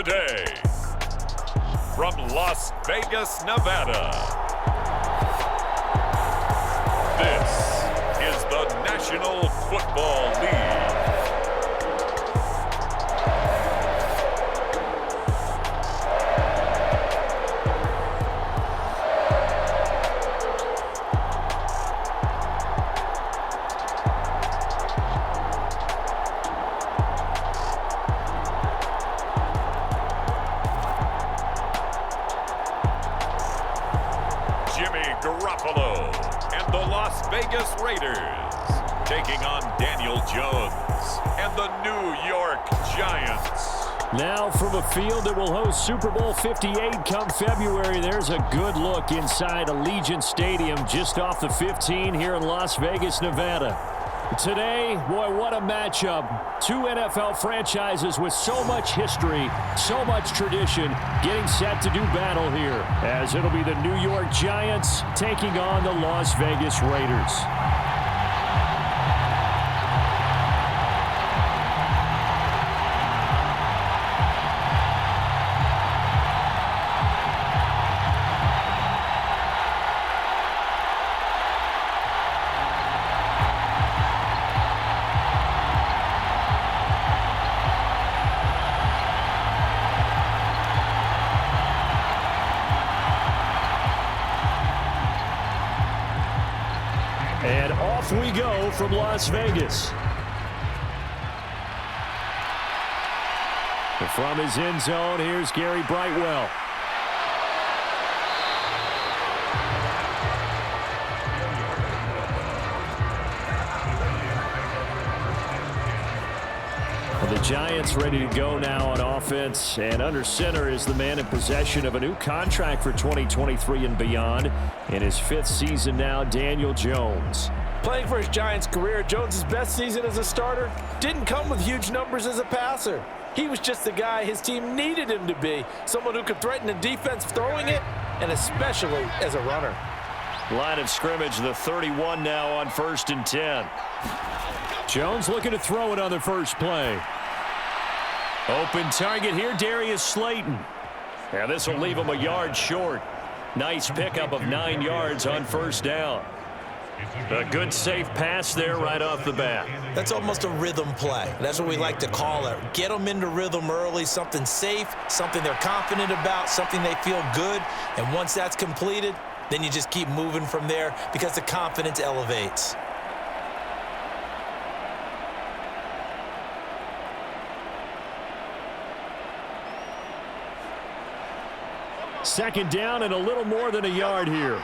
today, from Las Vegas, Nevada, this is the National Football League. Garoppolo and the Las Vegas Raiders taking on Daniel Jones and the New York Giants. Now from a field that will host Super Bowl 58 come February, there's a good look inside Allegiant Stadium just off the 15 here in Las Vegas, Nevada. Today, boy, what a matchup. Two NFL franchises with so much history, so much tradition, getting set to do battle here, as it'll be the New York Giants taking on the Las Vegas Raiders. And off we go from Las Vegas. From his end zone, here's Gary Brightwell. The Giants ready to go now on offense, and under center is the man in possession of a new contract for 2023 and beyond. In his fifth season now, Daniel Jones. Playing for his Giants career, Jones' best season as a starter didn't come with huge numbers as a passer. He was just the guy his team needed him to be, someone who could threaten the defense throwing it, and especially as a runner. Line of scrimmage, the 31 now on 1st and 10. Jones looking to throw it on the first play. Open target here, Darius Slayton. And this will leave him a yard short. Nice pickup of 9 yards on first down. A good safe pass there right off the bat. That's almost a rhythm play. That's what we like to call it. Get them into rhythm early, something safe, something they're confident about, something they feel good. And once that's completed, then you just keep moving from there because the confidence elevates. Second down and a little more than a yard here.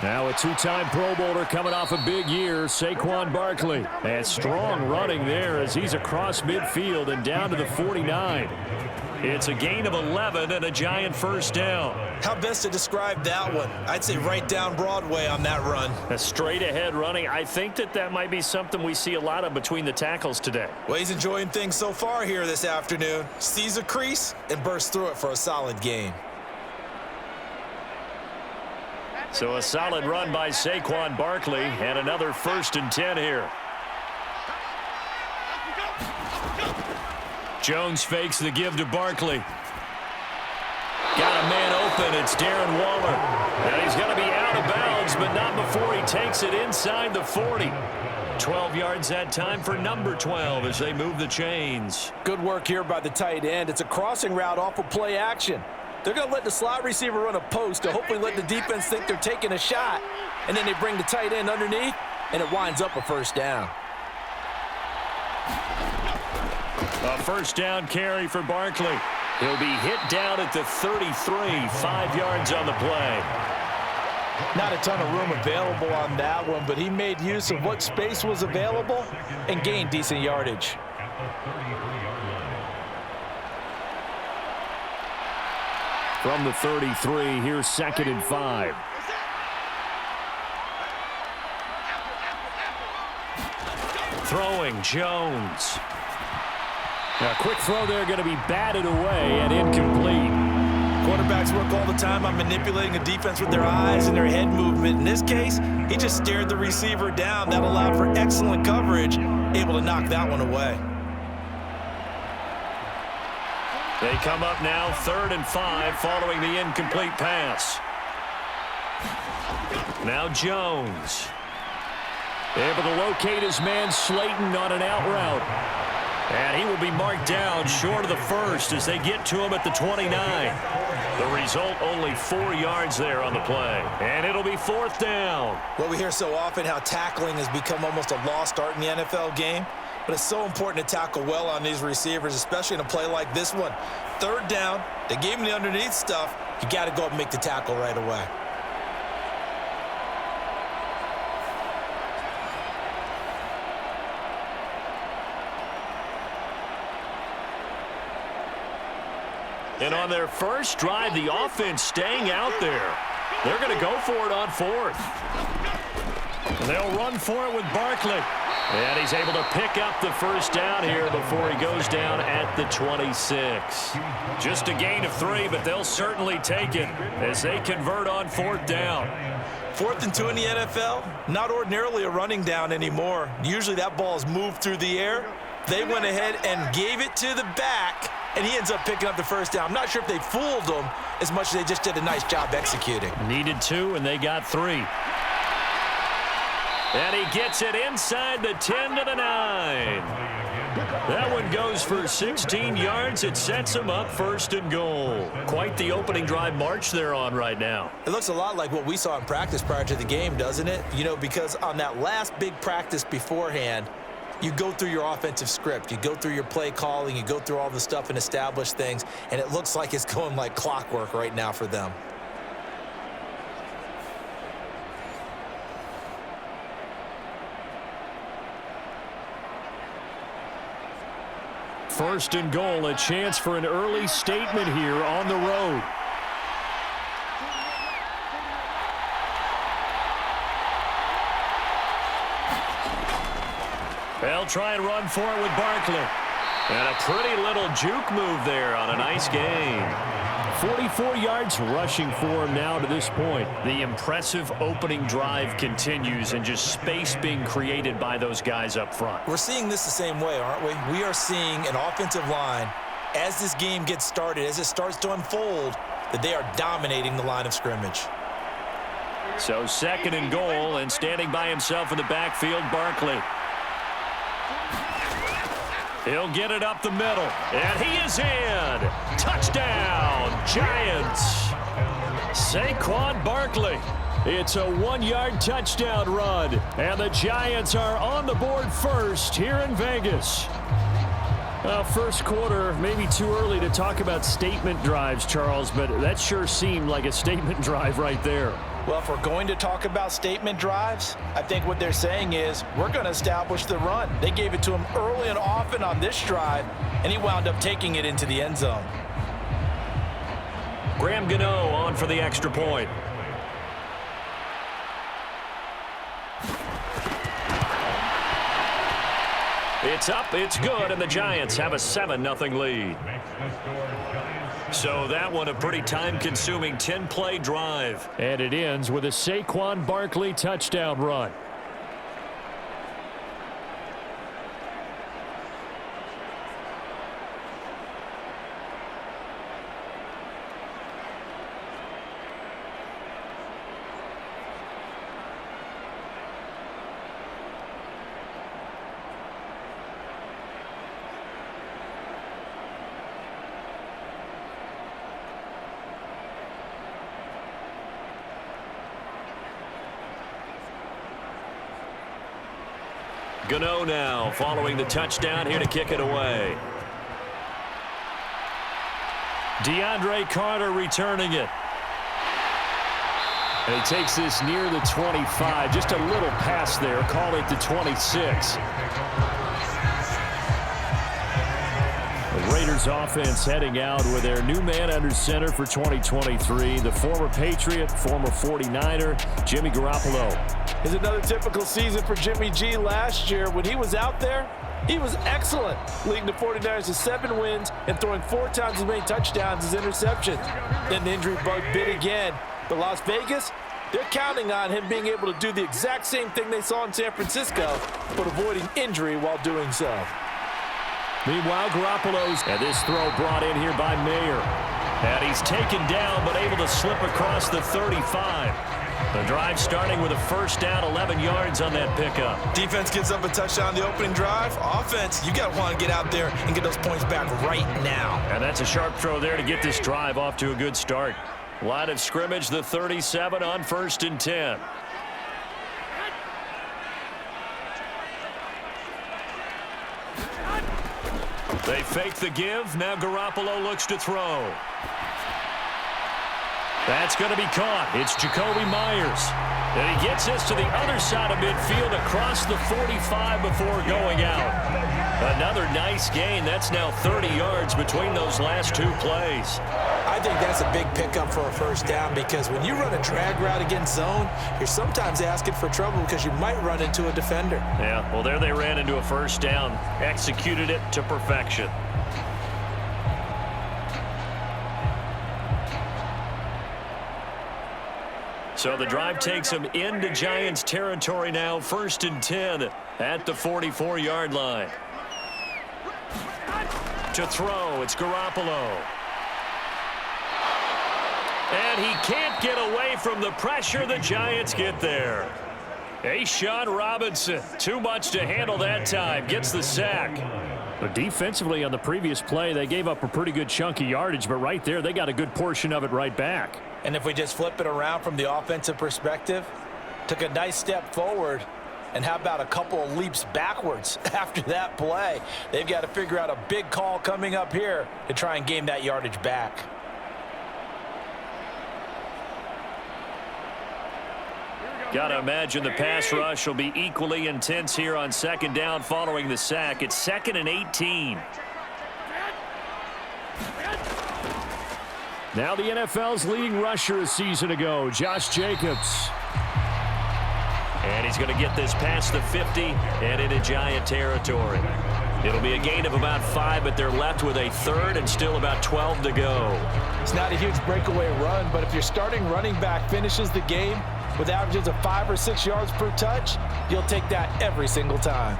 Now a two-time Pro Bowler coming off a big year, Saquon Barkley. And strong running there as he's across midfield and down to the 49. It's a gain of 11 and a Giant first down. How best to describe that one? I'd say right down Broadway on that run. A straight-ahead running. I think that might be something we see a lot of between the tackles today. Well, he's enjoying things so far here this afternoon. Sees a crease and bursts through it for a solid gain. So a solid run by Saquon Barkley and another 1st and 10 here. Jones fakes the give to Barkley. Got a man open. It's Darren Waller. And he's going to be out of bounds, but not before he takes it inside the 40. 12 yards that time for number 12 as they move the chains. Good work here by the tight end. It's a crossing route off of play action. They're going to let the slot receiver run a post to hopefully let the defense think they're taking a shot. And then they bring the tight end underneath, and it winds up a first down. A first down carry for Barkley. He'll be hit down at the 33, 5 yards on the play. Not a ton of room available on that one, but he made use of what space was available and gained decent yardage. From the 33, here's 2nd and 5. Throwing, Jones. A quick throw there going to be batted away and incomplete. Quarterbacks work all the time on manipulating a defense with their eyes and their head movement. In this case, he just stared the receiver down. That allowed for excellent coverage, able to knock that one away. They come up now 3rd and 5 following the incomplete pass. Now Jones. Able to locate his man Slayton on an out route. And he will be marked down short of the first as they get to him at the 29. The result, only 4 yards there on the play. And it'll be 4th down. Well, we hear so often how tackling has become almost a lost art in the NFL game. But it's so important to tackle well on these receivers, especially in a play like this one. 3rd down, they gave him the underneath stuff. You got to go up and make the tackle right away. And on their first drive, the offense staying out there. They're going to go for it on 4th. And they'll run for it with Barkley. And he's able to pick up the first down here before he goes down at the 26. Just a gain of 3, but they'll certainly take it as they convert on 4th down. 4th and 2 in the NFL, not ordinarily a running down anymore. Usually that ball is moved through the air. They went ahead and gave it to the back, and he ends up picking up the first down. I'm not sure if they fooled him as much as they just did a nice job executing. Needed 2, and they got 3. And he gets it inside the 10 to the 9. That one goes for 16 yards. It sets him up 1st and goal. Quite the opening drive march they're on right now. It looks a lot like what we saw in practice prior to the game, doesn't it? You know, because on that last big practice beforehand, you go through your offensive script. You go through your play calling. You go through all the stuff and establish things. And it looks like it's going like clockwork right now for them. First and goal, a chance for an early statement here on the road. They'll try and run for it with Barkley. And a pretty little juke move there on a nice gain. 44 yards rushing for him now to this point. The impressive opening drive continues and just space being created by those guys up front. We're seeing this the same way, aren't we? We are seeing an offensive line, as this game gets started, as it starts to unfold, that they are dominating the line of scrimmage. So 2nd and goal, and standing by himself in the backfield, Barkley. He'll get it up the middle, and he is in. Touchdown, Giants. Saquon Barkley. It's a 1-yard touchdown run, and the Giants are on the board first here in Vegas. First quarter, maybe too early to talk about statement drives, Charles, but that sure seemed like a statement drive right there. Well, if we're going to talk about statement drives, I think what they're saying is we're going to establish the run. They gave it to him early and often on this drive, and he wound up taking it into the end zone. Graham Gano on for the extra point. It's up, it's good, and the Giants have a 7-0 lead. So that one a pretty time-consuming 10-play drive. And it ends with a Saquon Barkley touchdown run. Gano now following the touchdown here to kick it away. DeAndre Carter returning it. And he takes this near the 25. Just a little pass there. Call it the 26. The Raiders offense heading out with their new man under center for 2023. The former Patriot, former 49er, Jimmy Garoppolo. is another typical season for Jimmy G last year. When he was out there, he was excellent, leading the 49ers to 7 wins and throwing 4 times as many touchdowns as interceptions. Then the injury bug bit again. But Las Vegas, they're counting on him being able to do the exact same thing they saw in San Francisco, but avoiding injury while doing so. Meanwhile, Garoppolo's, and this throw brought in here by Mayer. And he's taken down, but able to slip across the 35. The drive starting with a first down, 11 yards on that pickup. Defense gives up a touchdown on the opening drive. Offense, you got to want to get out there and get those points back right now. And that's a sharp throw there to get this drive off to a good start. Line of scrimmage, the 37 on 1st and 10. They fake the give. Now Garoppolo looks to throw. That's going to be caught. It's Jacoby Myers. And he gets this to the other side of midfield across the 45 before going out. Another nice gain. That's now 30 yards between those last 2 plays. I think that's a big pickup for a first down because when you run a drag route against zone, you're sometimes asking for trouble because you might run into a defender. Yeah, well, there they ran into a first down. Executed it to perfection. So the drive takes them into Giants territory now. 1st and 10 at the 44-yard line. To throw, it's Garoppolo. And he can't get away from the pressure. The Giants get there. A'Shawn Robinson, too much to handle that time. Gets the sack. But defensively on the previous play, they gave up a pretty good chunk of yardage, but right there, they got a good portion of it right back. And if we just flip it around from the offensive perspective, took a nice step forward, and how about a couple of leaps backwards after that play? They've got to figure out a big call coming up here to try and gain that yardage back. Got to imagine the pass rush will be equally intense here on 2nd down following the sack. It's 2nd and 18. Now the NFL's leading rusher a season ago, Josh Jacobs. And he's going to get this past the 50 and into Giant territory. It'll be a gain of about 5, but they're left with a 3rd and still about 12 to go. It's not a huge breakaway run, but if your starting running back finishes the game with averages of 5 or 6 yards per touch, you'll take that every single time.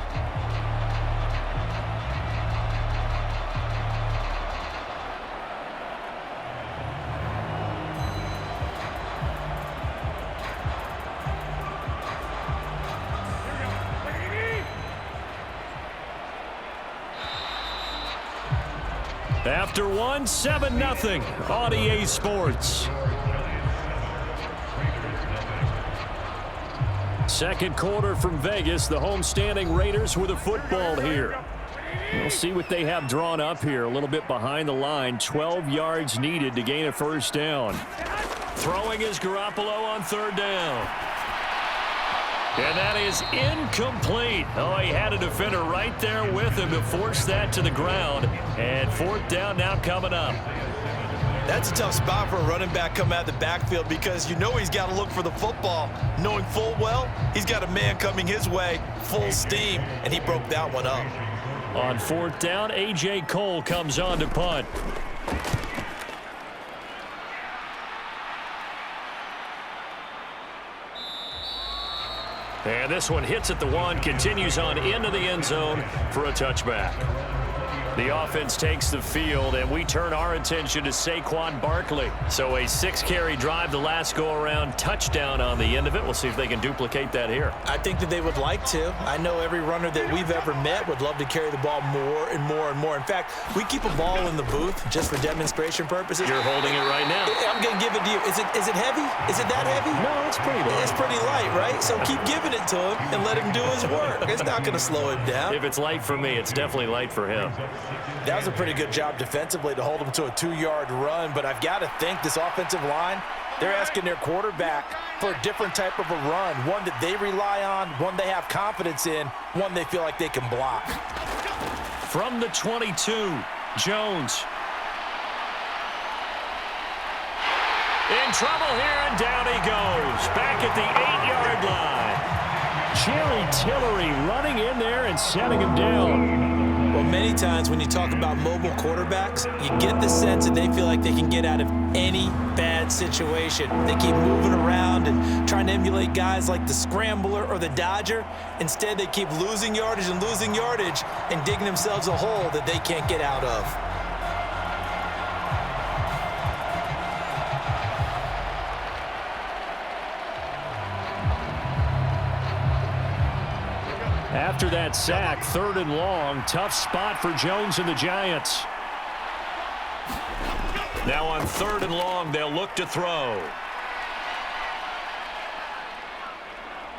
After 1, 7-0 on EA Sports. Second quarter from Vegas. The homestanding Raiders with a football here. We'll see what they have drawn up here. A little bit behind the line. 12 yards needed to gain a first down. Throwing is Garoppolo on 3rd down. And that is incomplete. Oh, he had a defender right there with him to force that to the ground. And 4th down now coming up. That's a tough spot for a running back coming out of the backfield because you know he's got to look for the football, knowing full well he's got a man coming his way, full steam, and he broke that one up. On 4th down, A.J. Cole comes on to punt. And this one hits at the 1, continues on into the end zone for a touchback. The offense takes the field, and we turn our attention to Saquon Barkley. So a 6-carry drive the last go-around, touchdown on the end of it. We'll see if they can duplicate that here. I think that they would like to. I know every runner that we've ever met would love to carry the ball more and more and more. In fact, we keep a ball in the booth just for demonstration purposes. You're holding it right now. I'm going to give it to you. Is it heavy? Is it that heavy? No, it's pretty light. It's pretty light, right? So keep giving it to him and let him do his work. It's not going to slow him down. If it's light for me, it's definitely light for him. That was a pretty good job defensively to hold him to a 2-yard run, but I've got to think this offensive line, they're asking their quarterback for a different type of a run, one that they rely on, one they have confidence in, one they feel like they can block. From the 22, Jones. In trouble here, and down he goes. Back at the 8-yard line. Jerry Tillery running in there and setting him down. Well, many times when you talk about mobile quarterbacks, you get the sense that they feel like they can get out of any bad situation. They keep moving around and trying to emulate guys like the Scrambler or the Dodger. Instead, they keep losing yardage and digging themselves a hole that they can't get out of. After that sack, 3rd and long, tough spot for Jones and the Giants. Now on 3rd and long, they'll look to throw.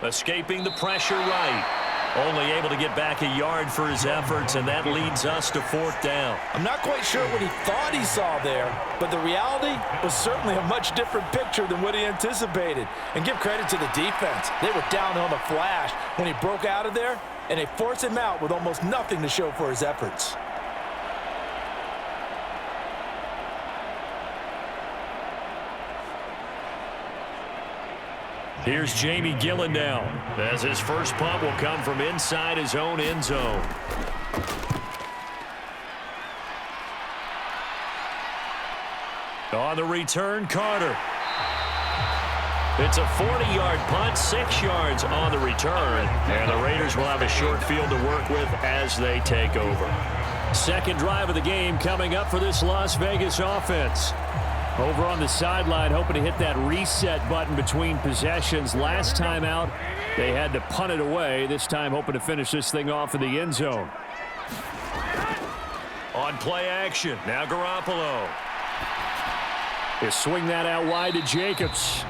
Escaping the pressure right. Only able to get back a yard for his efforts, and that leads us to 4th down. I'm not quite sure what he thought he saw there, but the reality was certainly a much different picture than what he anticipated. And give credit to the defense. They were down on the flash when he broke out of there, and they forced him out with almost nothing to show for his efforts. Here's Jamie Gillen now, as his first punt will come from inside his own end zone. On the return, Carter. It's a 40-yard punt, 6 yards on the return, and the Raiders will have a short field to work with as they take over. Second drive of the game coming up for this Las Vegas offense. Over on the sideline, hoping to hit that reset button between possessions. Last time out, they had to punt it away. This time, hoping to finish this thing off in the end zone. On play action, now Garoppolo. He'll swing that out wide to Jacobs.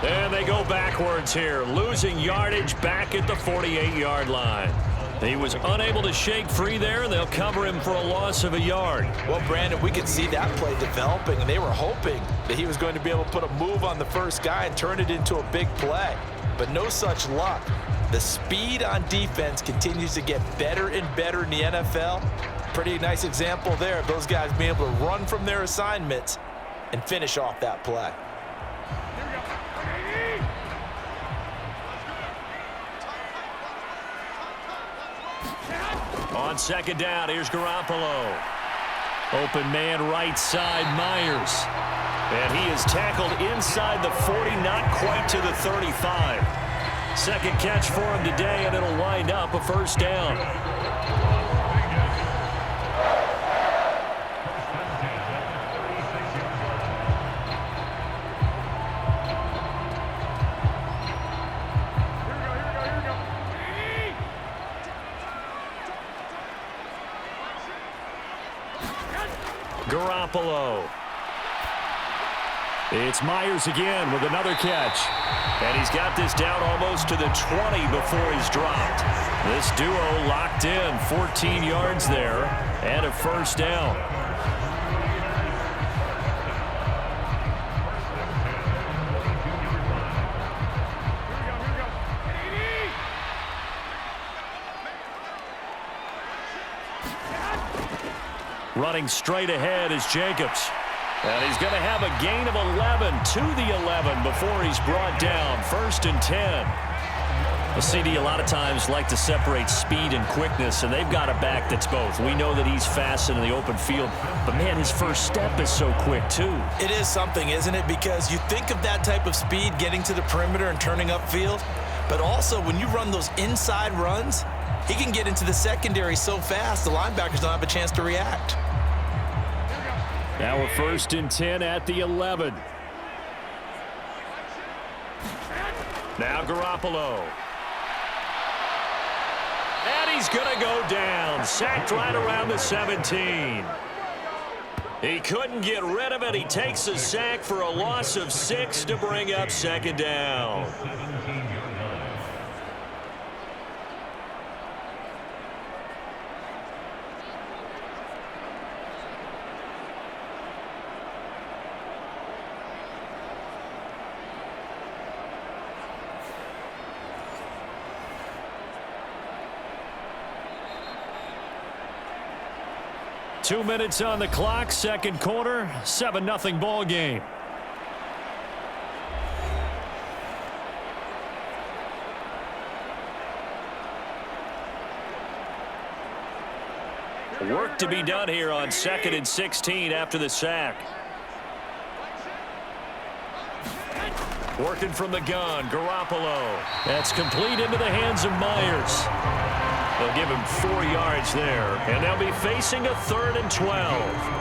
And they go backwards here, losing yardage back at the 48-yard line. He was unable to shake free there, and they'll cover him for a loss of a yard. Well, Brandon, we could see that play developing, and they were hoping that he was going to be able to put a move on the first guy and turn it into a big play. But no such luck. The speed on defense continues to get better and better in the NFL. Pretty nice example there of those guys being able to run from their assignments and finish off that play. On second down, here's Garoppolo. Open man right side, Myers. And he is tackled inside the 40, not quite to the 35. Second catch for him today, and it'll wind up a first down. Garoppolo. It's Myers again with another catch. And he's got this down almost to the 20 before he's dropped. This duo locked in, 14 yards there and a first down. Running straight ahead is Jacobs. And he's going to have a gain of 11 to the 11 before he's brought down. 1st and 10. The CD a lot of times like to separate speed and quickness, and they've got a back that's both. We know that he's fast in the open field, but man, his first step is so quick too. It is something, isn't it? Because you think of that type of speed getting to the perimeter and turning upfield, but also when you run those inside runs, he can get into the secondary so fast the linebackers don't have a chance to react. Now we're 1st and 10 at the 11. Now Garoppolo. And he's going to go down. Sacked right around the 17. He couldn't get rid of it. He takes a sack for a loss of 6 to bring up 2nd down. Two minutes on the clock, second quarter, 7-0 ball game. Work to be done here on 2nd and 16 after the sack. Working from the gun, Garoppolo. That's complete into the hands of Myers. They'll give him 4 yards there, and they'll be facing a 3rd and 12.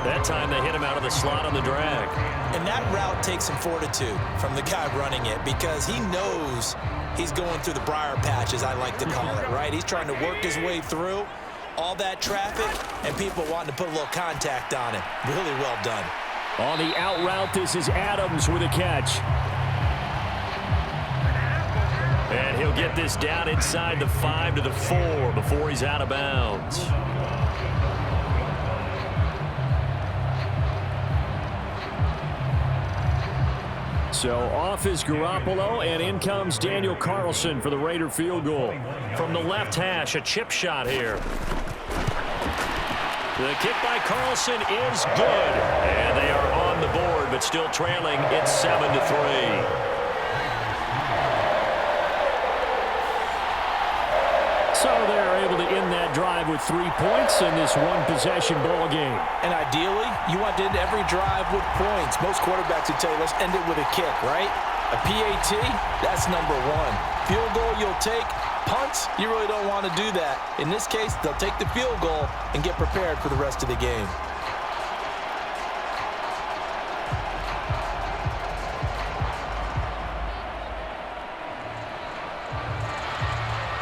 That time they hit him out of the slot on the drag. And that route takes some fortitude from the guy running it because he knows he's going through the briar patch, as I like to call it, right? He's trying to work his way through all that traffic and people wanting to put a little contact on him. Really well done. On the out route, this is Adams with a catch. And he'll get this down inside the 5 to the 4 before he's out of bounds. So off is Garoppolo, and in comes Daniel Carlson for the Raider field goal. From the left hash, a chip shot here. The kick by Carlson is good. And they are on the board, but still trailing. It's 7-3. So they're able to end that drive with 3 points in this one-possession ball game. And ideally, you want to end every drive with points. Most quarterbacks would tell you, let's end it with a kick, right? A PAT, that's number 1. Field goal you'll take. Punts, you really don't want to do that. In this case, they'll take the field goal and get prepared for the rest of the game.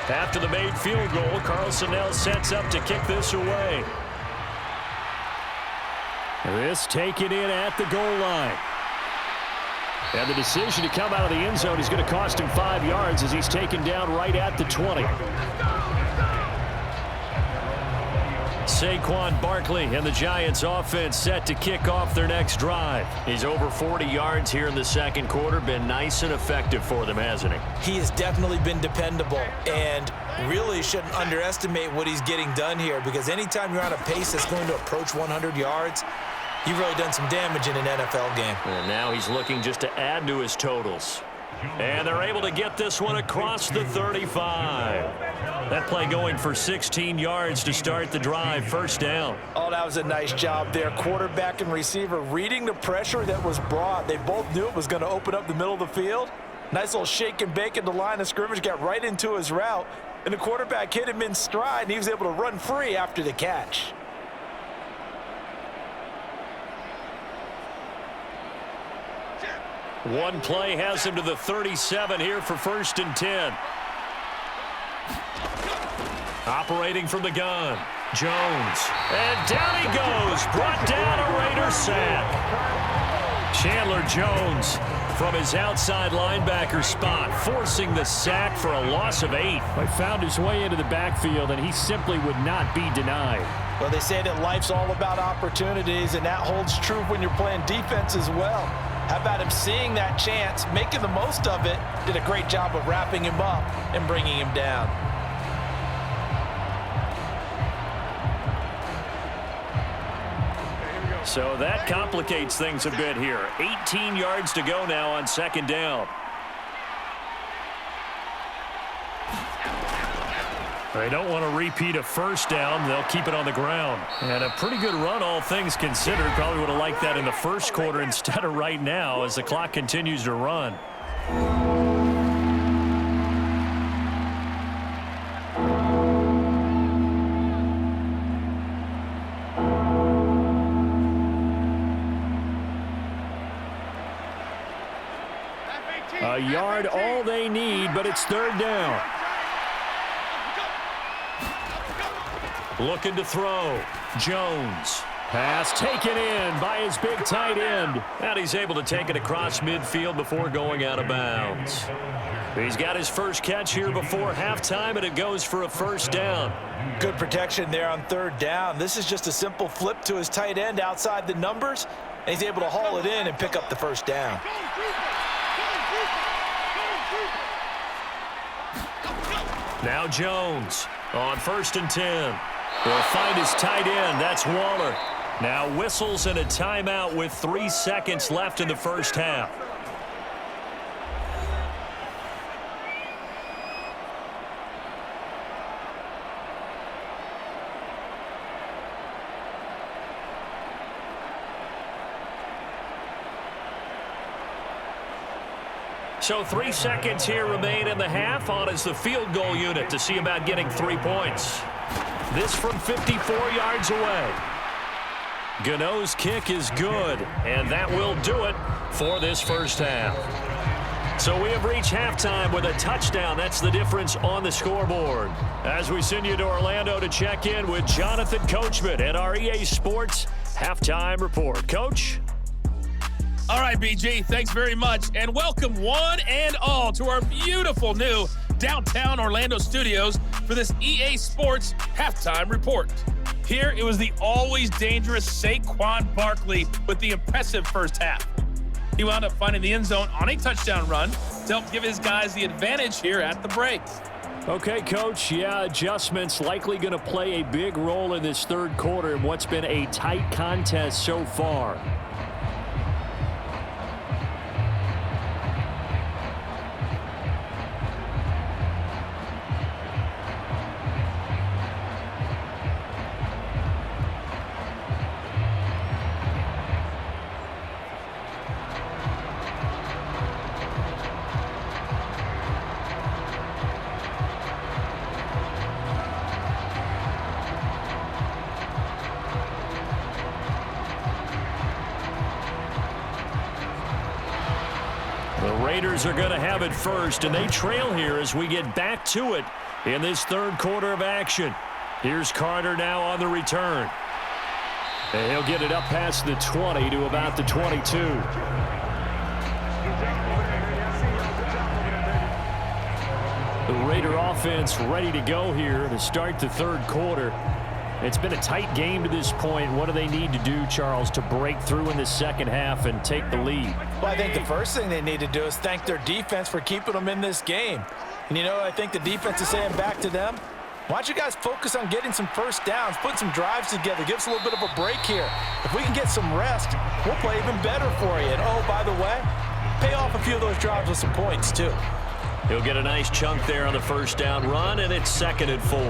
After the made field goal, Carlson now sets up to kick this away. This taken in at the goal line. And the decision to come out of the end zone is going to cost him 5 yards as he's taken down right at the 20. Saquon, Barkley, and the Giants offense set to kick off their next drive. He's over 40 yards here in the second quarter. Been nice and effective for them, hasn't he? He has definitely been dependable and really shouldn't underestimate what he's getting done here because anytime you're on a pace that's going to approach 100 yards, you've really done some damage in an NFL game. And now he's looking just to add to his totals. And they're able to get this one across the 35. That play going for 16 yards to start the drive. First down. Oh, that was a nice job there. Quarterback and receiver reading the pressure that was brought. They both knew it was going to open up the middle of the field. Nice little shake and bake at the line of scrimmage. Got right into his route. And the quarterback hit him in stride, and he was able to run free after the catch. One play has him to the 37 here for 1st and 10. Operating from the gun, Jones. And down he goes. Brought down a Raider sack. Chandler Jones from his outside linebacker spot, forcing the sack for a loss of 8. He found his way into the backfield, and he simply would not be denied. Well, they say that life's all about opportunities, and that holds true when you're playing defense as well. How about him seeing that chance, making the most of it, did a great job of wrapping him up and bringing him down. So that complicates things a bit here. 18 yards to go now on 2nd down. They don't want to repeat a first down. They'll keep it on the ground. And a pretty good run, all things considered. Probably would have liked that in the first quarter instead of right now as the clock continues to run. A yard all they need, but it's 3rd down. Looking to throw. Jones. Pass taken in by his big tight end. And he's able to take it across midfield before going out of bounds. He's got his first catch here before halftime, and it goes for a 1st down. Good protection there on 3rd down. This is just a simple flip to his tight end outside the numbers, and he's able to haul it in and pick up the 1st down. Now Jones on 1st and 10. Will find his tight end. That's Waller. Now whistles and a timeout with 3 seconds left in the first half. So 3 seconds here remain in the half. On is the field goal unit to see about getting 3 points. This from 54 yards away. Gano's kick is good, and that will do it for this first half. So we have reached halftime with a touchdown. That's the difference on the scoreboard. As we send you to Orlando to check in with Jonathan Coachman at our EA Sports Halftime Report. Coach? All right, BG, thanks very much. And welcome one and all to our beautiful new downtown Orlando studios for this EA Sports Halftime Report. Here, it was the always dangerous Saquon Barkley with the impressive first half. He wound up finding the end zone on a touchdown run to help give his guys the advantage here at the break. Okay, Coach, yeah, adjustments likely going to play a big role in this third quarter in what's been a tight contest so far. Raiders are going to have it first, and they trail here as we get back to it in this third quarter of action. Here's Carter now on the return. And he'll get it up past the 20 to about the 22. The Raider offense ready to go here to start the third quarter. It's been a tight game to this point. What do they need to do, Charles, to break through in the second half and take the lead? Well, I think the first thing they need to do is thank their defense for keeping them in this game. And, you know, I think the defense is saying back to them, why don't you guys focus on getting some first downs, put some drives together, give us a little bit of a break here. If we can get some rest, we'll play even better for you. And, oh, by the way, pay off a few of those drives with some points, too. He'll get a nice chunk there on the first down run, and it's 2nd and 4.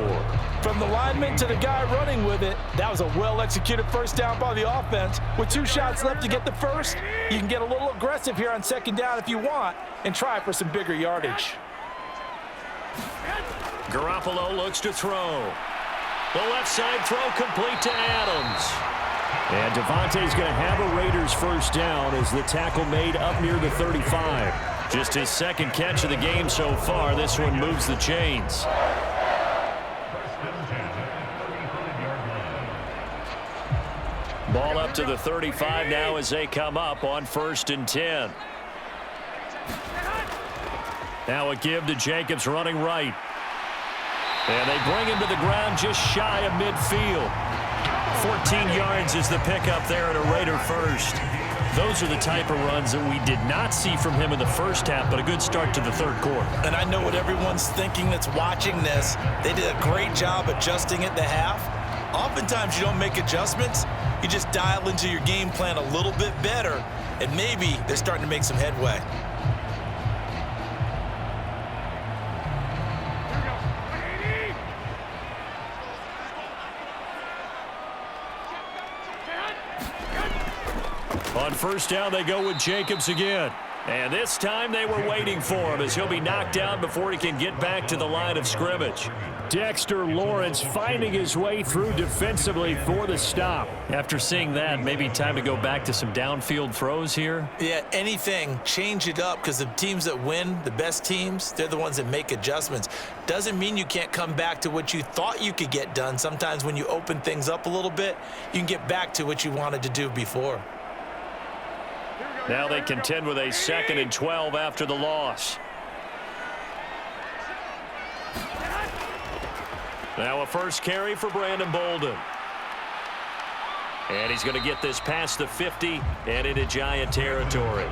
From the lineman to the guy running with it, that was a well-executed first down by the offense. With 2 shots left to get the first, you can get a little aggressive here on second down if you want and try for some bigger yardage. Garoppolo looks to throw. The left side throw complete to Adams. And Davante's going to have a Raiders first down as the tackle made up near the 35. Just his second catch of the game so far. This one moves the chains. Ball up to the 35 now as they come up on 1st and 10. Now a give to Jacobs running right. And they bring him to the ground just shy of midfield. 14 yards is the pickup there at a Raider first. Those are the type of runs that we did not see from him in the first half, but a good start to the third quarter. And I know what everyone's thinking that's watching this. They did a great job adjusting at the half. Oftentimes you don't make adjustments. You just dial into your game plan a little bit better, and maybe they're starting to make some headway. On first down, they go with Jacobs again. And this time they were waiting for him as he'll be knocked down before he can get back to the line of scrimmage. Dexter Lawrence finding his way through defensively for the stop. After seeing that, maybe time to go back to some downfield throws here. Yeah, anything, change it up, because the teams that win, the best teams, they're the ones that make adjustments. Doesn't mean you can't come back to what you thought you could get done. Sometimes when you open things up a little bit, you can get back to what you wanted to do before. Now they contend with a 2nd and 12 after the loss. Now a first carry for Brandon Bolden. And he's going to get this past the 50 and into Giant territory.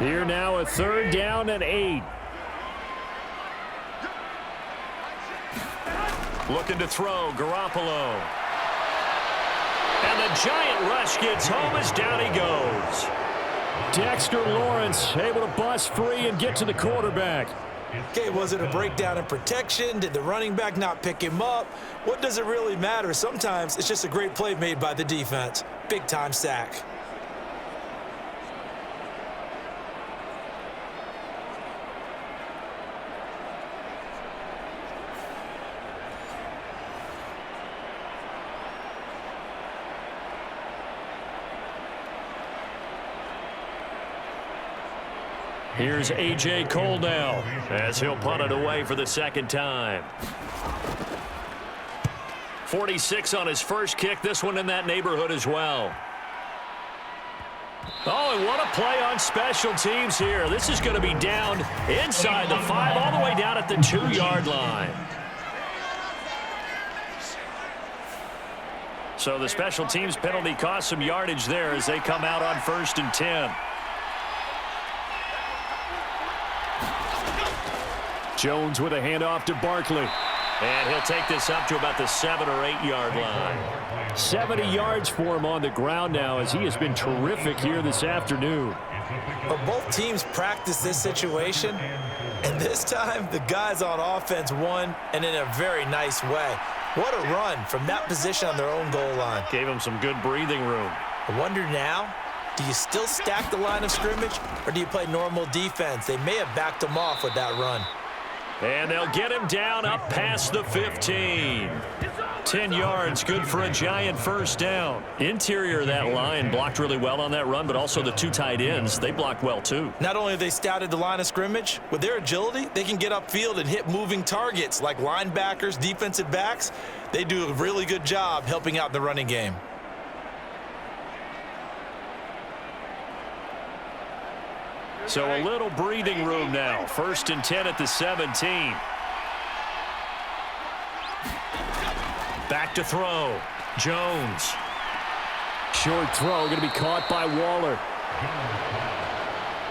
Here now a 3rd down and 8. Looking to throw, Garoppolo. And the giant rush gets home as down he goes. Dexter Lawrence able to bust free and get to the quarterback. Okay, was it a breakdown in protection? Did the running back not pick him up? What does it really matter? Sometimes it's just a great play made by the defense. Big-time sack. Here's A.J. Cole now as he'll punt it away for the second time. 46 on his first kick. This one in that neighborhood as well. Oh, and what a play on special teams here. This is going to be down inside the 5, all the way down at the 2-yard line. So the special teams penalty cost some yardage there as they come out on 1st and 10. Jones with a handoff to Barkley. And he'll take this up to about the 7 or 8 yard line. 70 yards for him on the ground now as he has been terrific here this afternoon. But both teams practice this situation, and this time the guys on offense won, and in a very nice way. What a run from that position on their own goal line. Gave him some good breathing room. I wonder now, do you still stack the line of scrimmage, or do you play normal defense? They may have backed him off with that run. And they'll get him down up past the 15. 10 yards, good for a giant first down. Interior of that line blocked really well on that run, but also the 2 tight ends, they blocked well too. Not only have they scouted the line of scrimmage, with their agility, they can get upfield and hit moving targets like linebackers, defensive backs. They do a really good job helping out in the running game. So a little breathing room now. 1st and 10 at the 17. Back to throw. Jones. Short throw going to be caught by Waller.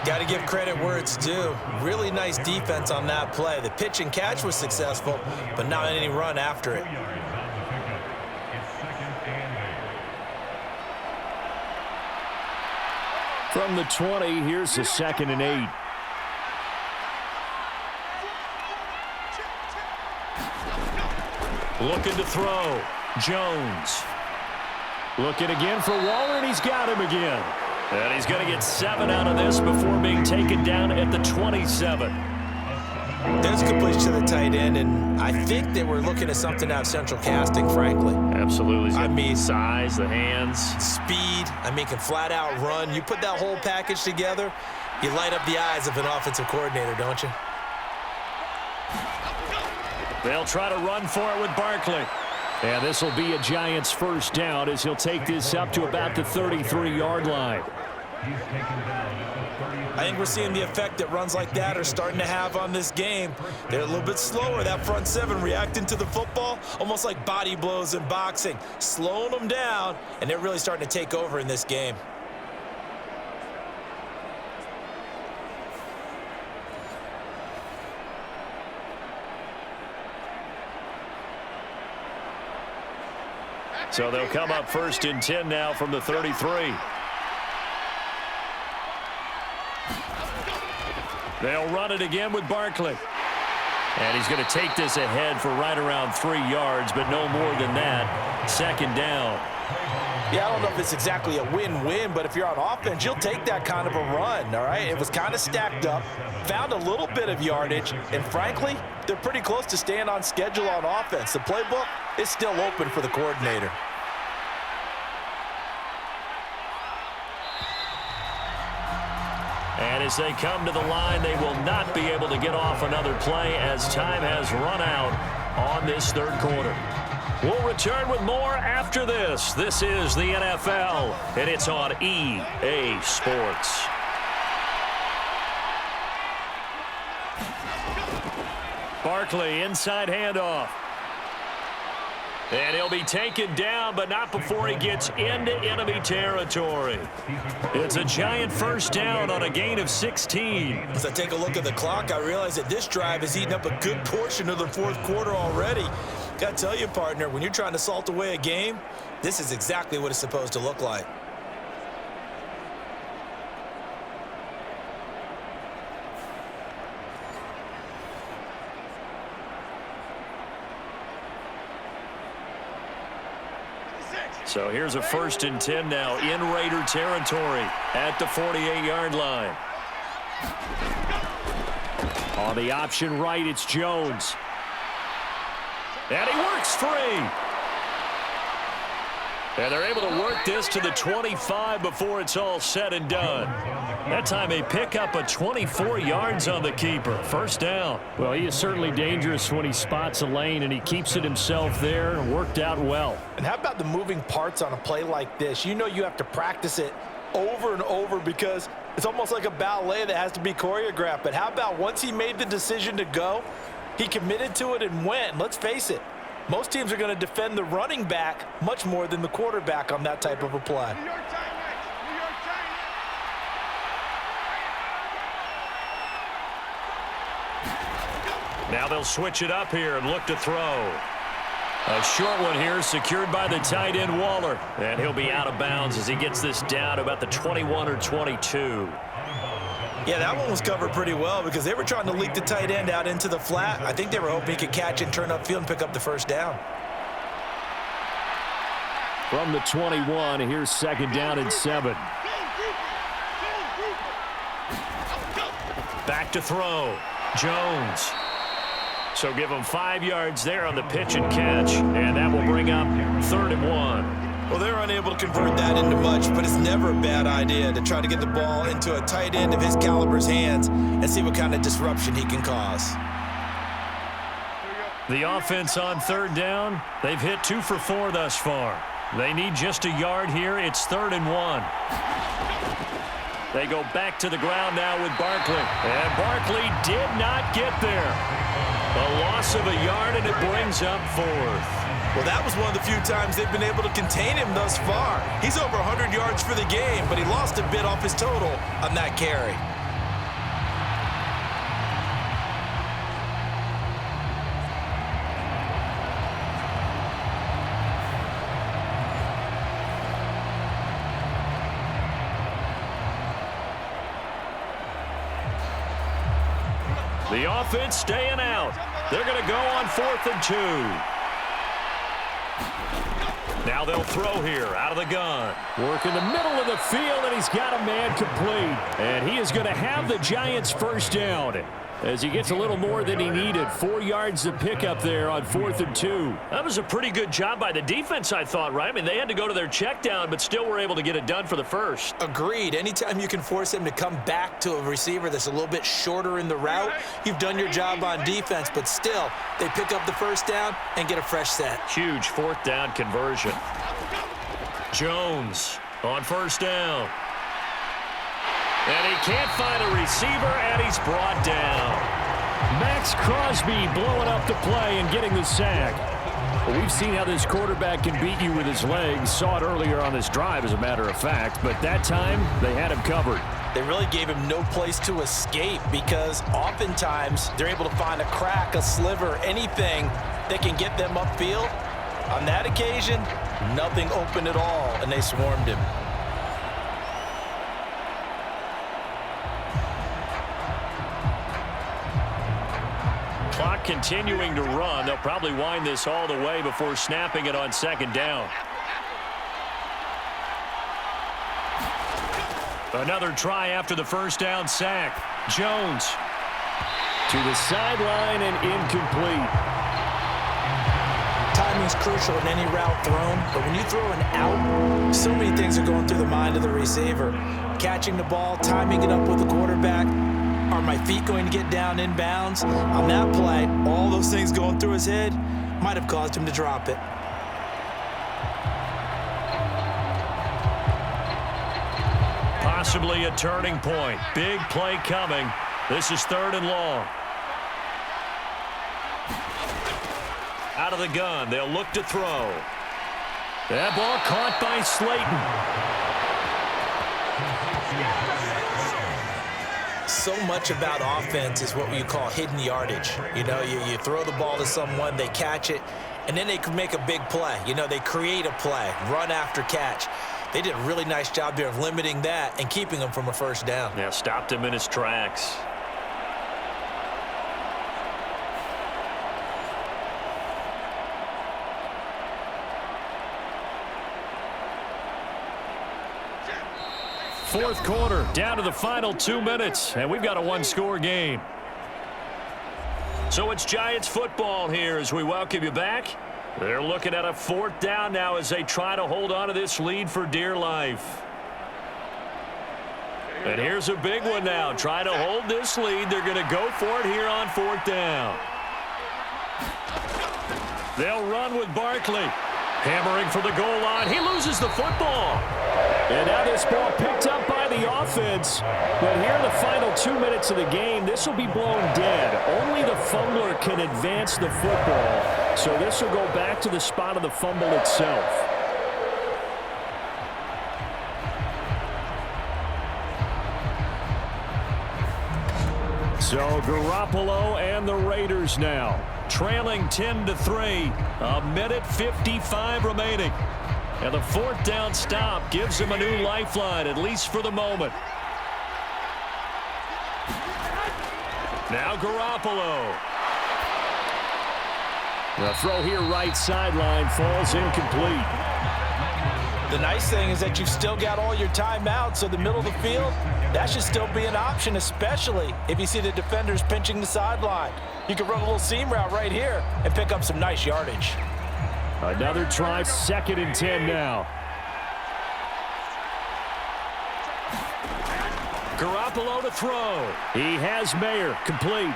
Got to give credit where it's due. Really nice defense on that play. The pitch and catch was successful, but not any run after it. From the 20, here's the 2nd and 8. Looking to throw. Jones. Looking again for Waller, and he's got him again. And he's going to get 7 out of this before being taken down at the 27. There's completion to the tight end, and I think they were looking at something out of central casting, frankly. Absolutely. I mean, size, the hands. Speed, can flat out run. You put that whole package together, you light up the eyes of an offensive coordinator, don't you? They'll try to run for it with Barkley. And this will be a Giants first down as he'll take this up to about the 33-yard line. I think we're seeing the effect that runs like that are starting to have on this game. They're a little bit slower. That front 7 reacting to the football, almost like body blows in boxing, slowing them down, and they're really starting to take over in this game. So they'll come up 1st and 10 now from the 33. They'll run it again with Barkley. And he's going to take this ahead for right around 3 yards, but no more than that. 2nd down. Yeah, I don't know if it's exactly a win-win, but if you're on offense, you'll take that kind of a run, all right? It was kind of stacked up, found a little bit of yardage, and frankly, they're pretty close to staying on schedule on offense. The playbook is still open for the coordinator. And as they come to the line, they will not be able to get off another play as time has run out on this 3rd quarter. We'll return with more after this. This is the NFL, and it's on EA Sports. Barkley, inside handoff. And he'll be taken down, but not before he gets into enemy territory. It's a giant first down on a gain of 16. As I take a look at the clock, I realize that this drive has eaten up a good portion of the 4th quarter already. Got Got to tell you, partner, when you're trying to salt away a game, this is exactly what it's supposed to look like. So here's a 1st and 10 now in Raider territory at the 48-yard line. On the option right, it's Jones. And he works free. And they're able to work this to the 25 before it's all said and done. That time a pickup of 24 yards on the keeper. 1st down. Well, he is certainly dangerous when he spots a lane, and he keeps it himself there and worked out well. And how about the moving parts on a play like this? You know you have to practice it over and over because it's almost like a ballet that has to be choreographed. But how about once he made the decision to go, he committed to it and went. Let's face it, most teams are going to defend the running back much more than the quarterback on that type of a play. Now they'll switch it up here and look to throw. A short one here secured by the tight end Waller. And he'll be out of bounds as he gets this down to about the 21 or 22. Yeah, that one was covered pretty well because they were trying to leak the tight end out into the flat. I think they were hoping he could catch and turn upfield and pick up the 1st down. From the 21, here's 2nd down and 7. Back to throw. Jones. So give him 5 yards there on the pitch and catch, and that will bring up 3rd and 1. Well, they're unable to convert that into much, but it's never a bad idea to try to get the ball into a tight end of his caliber's hands and see what kind of disruption he can cause. The offense on 3rd down, they've hit 2 for 4 thus far. They need just a yard here. It's 3rd and 1. They go back to the ground now with Barkley. And Barkley did not get there. A loss of a yard, and it brings up 4th. Well, that was one of the few times they've been able to contain him thus far. He's over 100 yards for the game, but he lost a bit off his total on that carry. The offense staying out. They're going to go on 4th and 2. Now they'll throw here out of the gun. Work in the middle of the field, and he's got a man complete. And he is going to have the Giants' 1st down as he gets a little more than he needed. 4 yards to pick up there on 4th and 2. That was a pretty good job by the defense, I thought, right? I mean, they had to go to their check down, but still were able to get it done for the 1st. Agreed. Anytime you can force him to come back to a receiver that's a little bit shorter in the route, you've done your job on defense, but still, they pick up the 1st down and get a fresh set. Huge 4th down conversion. Jones on 1st down. And he can't find a receiver, and he's brought down. Max Crosby blowing up the play and getting the sack. Well, we've seen how this quarterback can beat you with his legs. Saw it earlier on this drive, as a matter of fact. But that time, they had him covered. They really gave him no place to escape because oftentimes they're able to find a crack, a sliver, anything that can get them upfield. On that occasion, nothing open at all, and they swarmed him. Clock continuing to run. They'll probably wind this all the way before snapping it on 2nd down. Another try after the 1st down sack. Jones to the sideline and incomplete. Timing is crucial in any route thrown, but when you throw an out, so many things are going through the mind of the receiver. Catching the ball, timing it up with the quarterback. Are my feet going to get down in bounds? On that play, all those things going through his head might have caused him to drop it. Possibly a turning point. Big play coming. This is 3rd and long. Out of the gun, they'll look to throw. That ball caught by Slayton. So much about offense is what you call hidden yardage. You know, you throw the ball to someone, they catch it, and then they can make a big play. You know, they create a play, run after catch. They did a really nice job there of limiting that and keeping him from a first down. Yeah, stopped him in his tracks. Fourth quarter, down to the final 2 minutes, and we've got a one-score game. So it's Giants football here as we welcome you back. They're looking at a fourth down now as they try to hold on to this lead for dear life. And here's a big one now. Trying to hold this lead. They're going to go for it here on fourth down. They'll run with Barkley. Hammering for the goal line. He loses the football. And now this ball picked up by the offense. But here in the final 2 minutes of the game, this will be blown dead. Only the fumbler can advance the football. So this will go back to the spot of the fumble itself. So Garoppolo and the Raiders now trailing 10-3. A minute 55 remaining. And the fourth down stop gives them a new lifeline, at least for the moment. Now Garoppolo. The throw here right sideline falls incomplete. The nice thing is that you've still got all your timeouts, so the middle of the field, that should still be an option, especially if you see the defenders pinching the sideline. You can run a little seam route right here and pick up some nice yardage. Another try, 2nd and 10 now. Garoppolo to throw. He has Mayer, complete.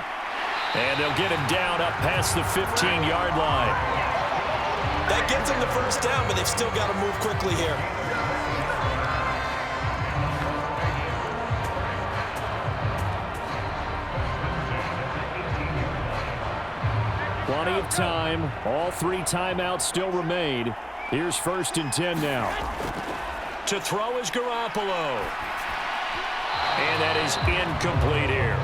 And they'll get him down up past the 15-yard line. That gets them the first down, but they've still got to move quickly here. Plenty of time. All 3 timeouts still remain. Here's 1st and 10 now. To throw is Garoppolo. And that is incomplete here.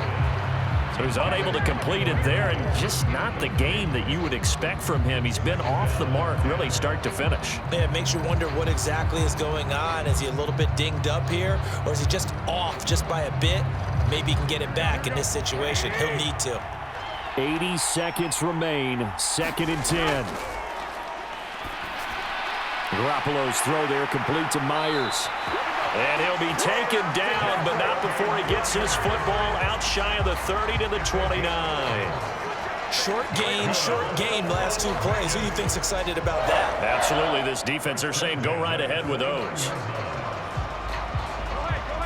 So he's unable to complete it there, and just not the game that you would expect from him. He's been off the mark really start to finish. Yeah, it makes you wonder what exactly is going on. Is he a little bit dinged up here, or is he just off just by a bit? Maybe he can get it back in this situation. He'll need to. 80 seconds remain. 2nd and 10. Garoppolo's throw there complete to Myers. And he'll be taken down, but not before he gets his football out shy of the 30 to the 29. Short gain last 2 plays. Who do you think's excited about that? Absolutely. This defense, they're saying go right ahead with those.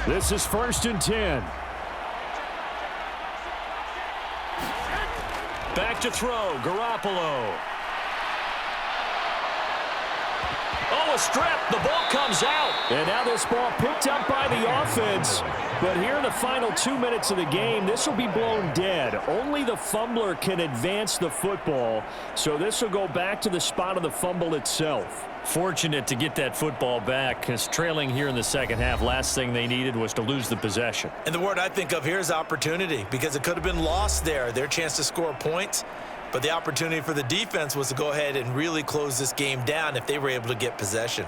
This is 1st and 10. Back to throw, Garoppolo. Oh, a strip. The ball comes out. And now this ball picked up by the offense. But here in the final 2 minutes of the game, this will be blown dead. Only the fumbler can advance the football. So this will go back to the spot of the fumble itself. Fortunate to get that football back, because trailing here in the second half, last thing they needed was to lose the possession. And the word I think of here is opportunity, because it could have been lost there. Their chance to score points. But the opportunity for the defense was to go ahead and really close this game down if they were able to get possession.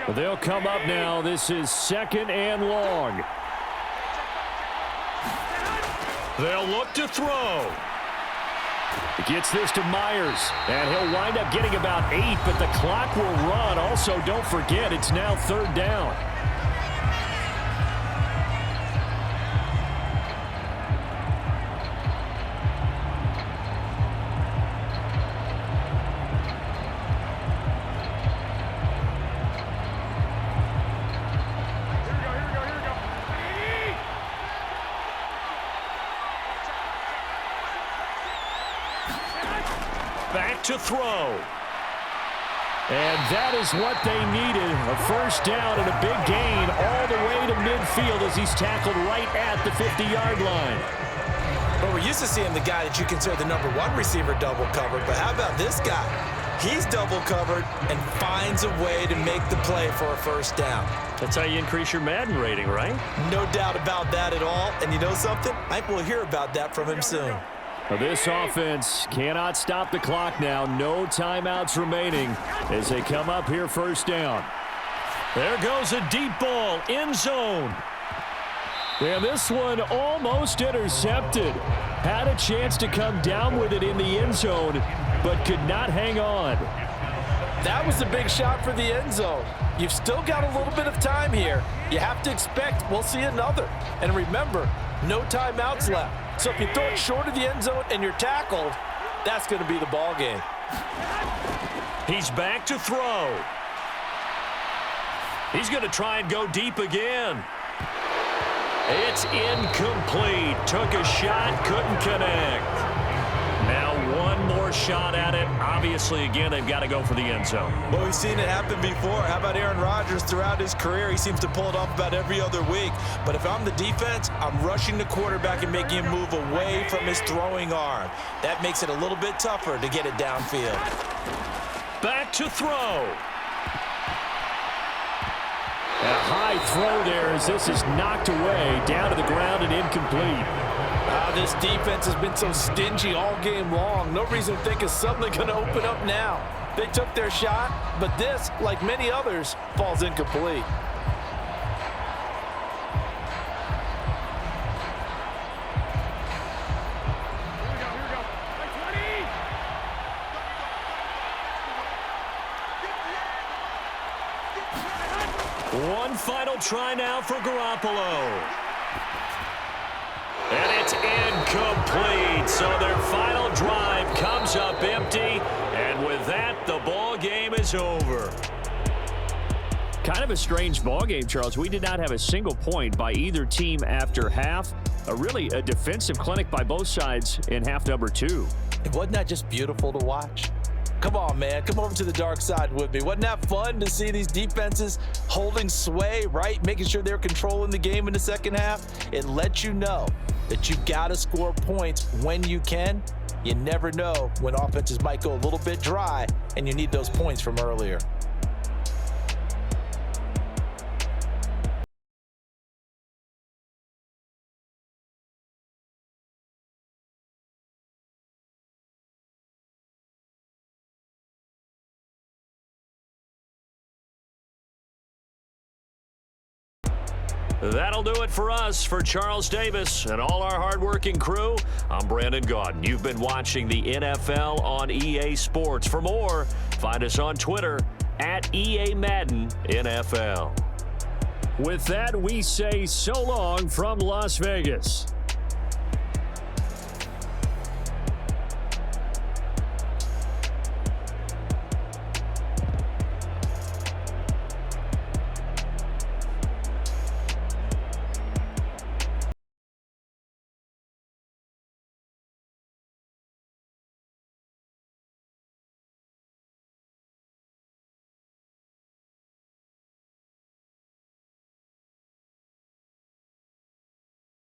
They'll come up now. This is 2nd and long. They'll look to throw. He gets this to Myers, and he'll wind up getting about 8, but the clock will run. Also, don't forget, it's now 3rd down. Back to throw. And that is what they needed. A first down and a big gain all the way to midfield as he's tackled right at the 50-yard line. But we're used to seeing the guy that you consider the #1 receiver double covered. But how about this guy? He's double covered and finds a way to make the play for a first down. That's how you increase your Madden rating, right? No doubt about that at all. And you know something? I think we'll hear about that from him soon. This offense cannot stop the clock now. No timeouts remaining as they come up here first down. There goes a deep ball, end zone. And this one almost intercepted. Had a chance to come down with it in the end zone, but could not hang on. That was a big shot for the end zone. You've still got a little bit of time here. You have to expect we'll see another. And remember, no timeouts left. So if you throw it short of the end zone and you're tackled, that's going to be the ball game. He's back to throw. He's going to try and go deep again. It's incomplete. Took a shot, couldn't connect. Now one more shot at it. Obviously, again, they've got to go for the end zone. Well, we've seen it happen before. How about Aaron Rodgers throughout his career? He seems to pull it off about every other week. But if I'm the defense, I'm rushing the quarterback and making him move away from his throwing arm. That makes it a little bit tougher to get it downfield. Back to throw. A high throw there as this is knocked away, down to the ground and incomplete. This defense has been so stingy all game long. No reason to think it's suddenly going to open up now. They took their shot, but this, like many others, falls incomplete. One final try now for Garoppolo. And it's incomplete. So their final drive comes up empty. And with that, the ball game is over. Kind of a strange ball game, Charles. We did not have a single point by either team after half. Really a defensive clinic by both sides in half number 2. And wasn't that just beautiful to watch? Come on, man. Come over to the dark side with me. Wasn't that fun to see these defenses holding sway, right? Making sure they're controlling the game in the second half. It lets you know that you got to score points when you can. You never know when offenses might go a little bit dry and you need those points from earlier. That'll do it for us. For Charles Davis and all our hardworking crew, I'm Brandon Gaudin. You've been watching the NFL on EA Sports. For more, find us on Twitter at EA Madden NFL. With that, we say so long from Las Vegas.